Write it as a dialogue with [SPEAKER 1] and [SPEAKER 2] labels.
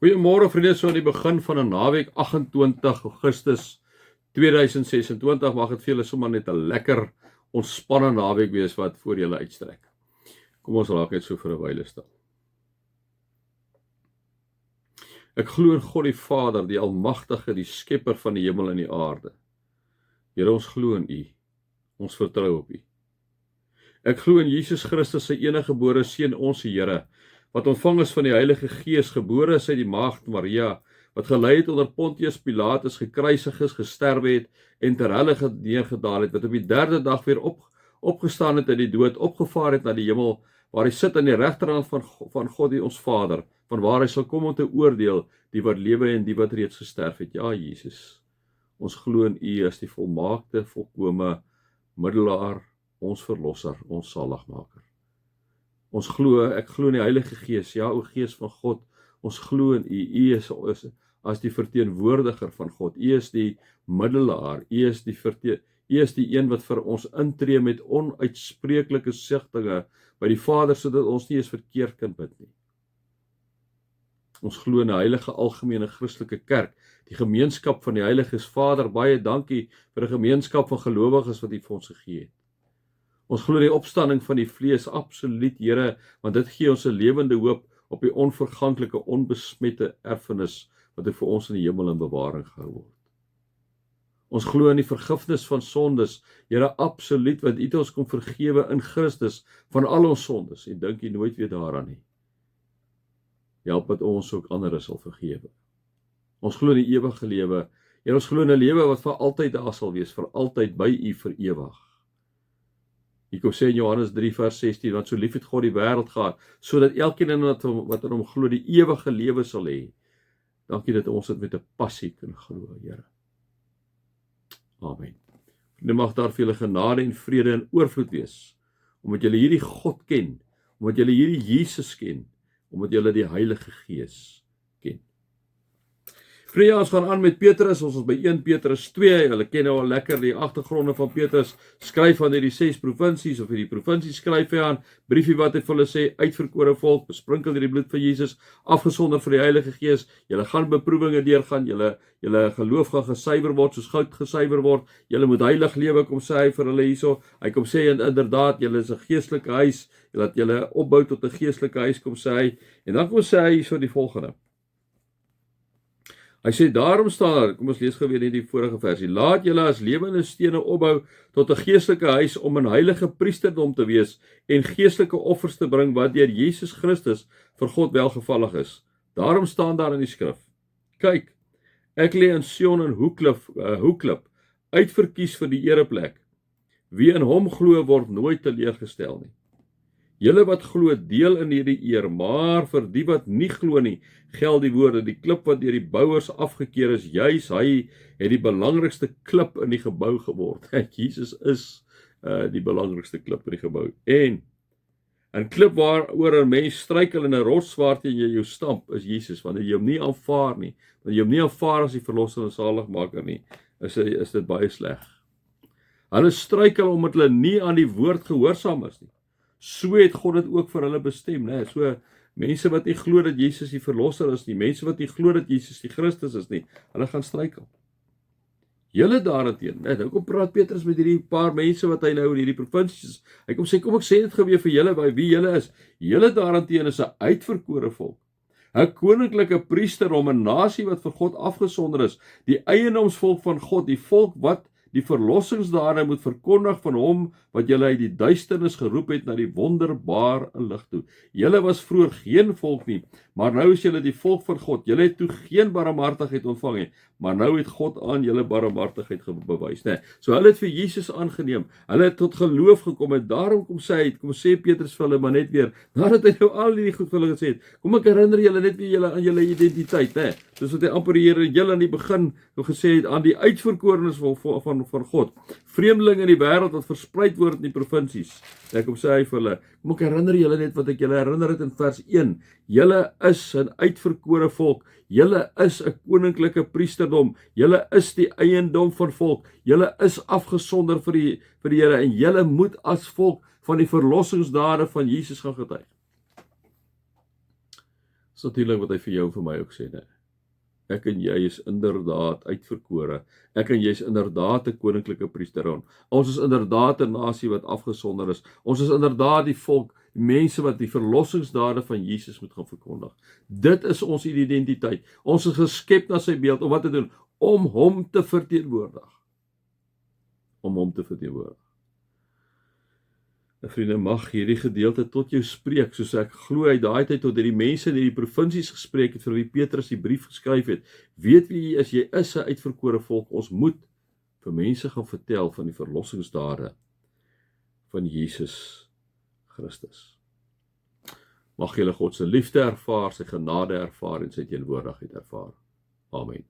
[SPEAKER 1] Goeiemôre vriende, so aan die begin van 'n naweek 28 Augustus 2026 mag dit vir julle sommer net 'n lekker ontspanne naweek wees wat voor julle uitstrek. Kom ons raak net so vir 'n wyle stil. Ek glo in God die Vader, die Almagtige, die Skepper van die hemel en die aarde. Here, ons glo in U. Ons vertrou op U. Ek glo in Jesus Christus, sy enige gebore Seun, ons Here, wat ontvang is van die Heilige Gees, gebore is uit die Maagd Maria, wat gelei het onder Pontius Pilatus, gekruisig is, gesterwe het en ter helle neergedaal het, wat op die derde dag weer opgestaan het uit die dood, opgevaar het na die hemel, waar hy sit aan die regterhand van God die ons Vader, van waar hy sal kom om te oordeel die wat lewe en die wat reeds gesterf het. Ja, Jesus, ons glo in U as die volmaakte, volkome middelaar, ons verlosser, ons saligmaker. Ons glo, ek glo in die Heilige Gees, ja, o Gees van God, ons glo in U. U is as die verteenwoordiger van God. U is die middelaar. U is die een wat vir ons intree met onuitspreeklike sigtinge by die Vader, sodat ons nie eens verkeerd kan bid nie. Ons glo in 'n heilige algemene Christelike kerk, die gemeenskap van die Heiliges. Vader, baie dankie vir 'n gemeenskap van gelowiges wat U vir ons gegee het. Ons glo die opstanding van die vlees, absoluut, Here, want dit gee ons 'n lewende hoop op die onverganklike, onbesmette erfenis wat vir ons in die hemel in bewaring gehou word. Ons glo in die vergifnis van sondes, Here, absoluut, want U het ons kom vergewe in Christus van al ons sondes, en dink U nooit weer daaraan nie. Help dat ons ook ander sal vergewe. Ons glo in die ewige lewe. Here, ons glo in 'n lewe wat vir altyd daar sal wees, vir altyd by U vir ewig. Ek kom sê in Johannes 3 vers 16, want so lief het God die wêreld gehad, sodat elkeen wat in hom glo die ewige lewe sal hê. Dankie dat ons dit met 'n passie kan glo, Here. Amen. Nou mag daar vir julle genade en vrede en oorvloed wees, omdat julle hierdie God ken, omdat julle hierdie Jesus ken, omdat julle die Heilige Gees ken. Vriende, ons gaan aan met Petrus, ons is by 1 Petrus 2, julle ken nou al lekker die agtergronde van Petrus, skryf aan hierdie 6 provinsies, of hierdie provinsies skryf hy aan, briefie wat hy vir hulle sê, uitverkore volk, besprinkel deur die bloed van Jesus, afgesonder vir die Heilige Gees, julle gaan beproewinge deurgaan, julle geloof gaan gesuiwer word, soos goud gesuiwer word, julle moet heilig lewe, kom sê hy vir hulle hierso, hy kom sê, inderdaad, julle is 'n geestelike huis, laat julle opbou tot 'n geestelike huis, kom sê hy, en dan kom sê hy hierso die volgende. Hy sê, daarom staan daar, kom ons lees gou weer in die vorige versie, laat julle as lewende stene opbou tot 'n geestelike huis om 'n heilige priesterdom te wees en geestelike offers te bring wat deur Jesus Christus vir God welgevallig is. Daarom staan daar in die skrif, kyk, ek lê in Sion en hoeklip, uitverkies vir die ereplek. Wie in hom glo word nooit teleurgestel nie. Julle wat glo deel in hierdie eer, maar vir die wat nie glo nie, geld die woorde, die klip wat deur die bouers afgekeer is, juis hy het die belangrikste klip in die gebou geword. Jesus is die belangrikste klip in die gebou. En 'n klip waaroor 'n mens struikel en 'n rotswaard teen jou stamp is Jesus, wanneer jy hom nie aanvaar nie, wanneer jy hom nie aanvaar as die verlosser en saligmaker nie, is dit baie sleg. Hulle struikel omdat hulle nie aan die woord gehoorsaam is nie. So het God dit ook vir hulle bestem, né? So mense wat nie glo dat Jesus die verlosser is nie, mense wat nie glo dat Jesus die Christus is nie, hulle gaan struikel. Julle daarteenoor, nou kom praat Petrus met hierdie paar mense wat hy nou in hierdie provinsies, hy kom sê, kom ek sê dit gou weer vir julle, by wie julle is. Julle daarteenoor is 'n uitverkore volk, 'n koninklike priesterdom, 'n nasie wat vir God afgesonder is, die eienoomsvolk van God, die volk wat die verlossingsdade moet verkondig van hom wat julle uit die duisternis geroep het na die wonderbare lig toe. Julle was vroeër geen volk nie, maar nou is julle die volk van God. Julle het toe geen barmhartigheid ontvang nie, maar nou het God aan julle barmhartigheid bewys, né? So hulle het vir Jesus aangeneem. Hulle het tot geloof gekom en daarom kom sê Petrus vir hulle maar net weer, nadat hy nou al hierdie goed vir hulle gesê het, kom ek herinner julle net weer aan julle identiteit, né? Soos wat hy amper die Here julle aan die begin gesê het, aan die uitverkorenes van God. Vreemdelinge in die wêreld wat versprei word in die provinsies. Ek kom sê hy vir hulle, kom ek herinner julle net wat ek julle herinner het in vers 1. Julle is 'n uitverkore volk. Julle is 'n koninklike priesterdom. Julle is die eiendom van volk. Julle is afgesonder vir die Here en julle moet as volk van die verlossingsdade van Jesus gaan getuig. Dis natuurlik wat hy vir jou en vir my ook sê, né? Ek en jy is inderdaad uitverkore. Ek en jy is inderdaad 'n koninklike priesteron. Ons is inderdaad 'n nasie wat afgesonder is. Ons is inderdaad die volk, die mense wat die verlossingsdade van Jesus moet gaan verkondig. Dit is ons identiteit. Ons is geskep na sy beeld om wat te doen? Om hom te verteenwoordig. Om hom te verteenwoordig. En vriende, mag hierdie gedeelte tot jou spreek, soos ek glo hy daai tyd tot hierdie mense in hierdie provinsies gespreek het vir wie Petrus die brief geskryf het. Weet wie jy is 'n uitverkore volk. Ons moet vir mense gaan vertel van die verlossingsdade van Jesus Christus. Mag julle God se liefde ervaar, sy genade ervaar en sy teenwoordigheid ervaar. Amen.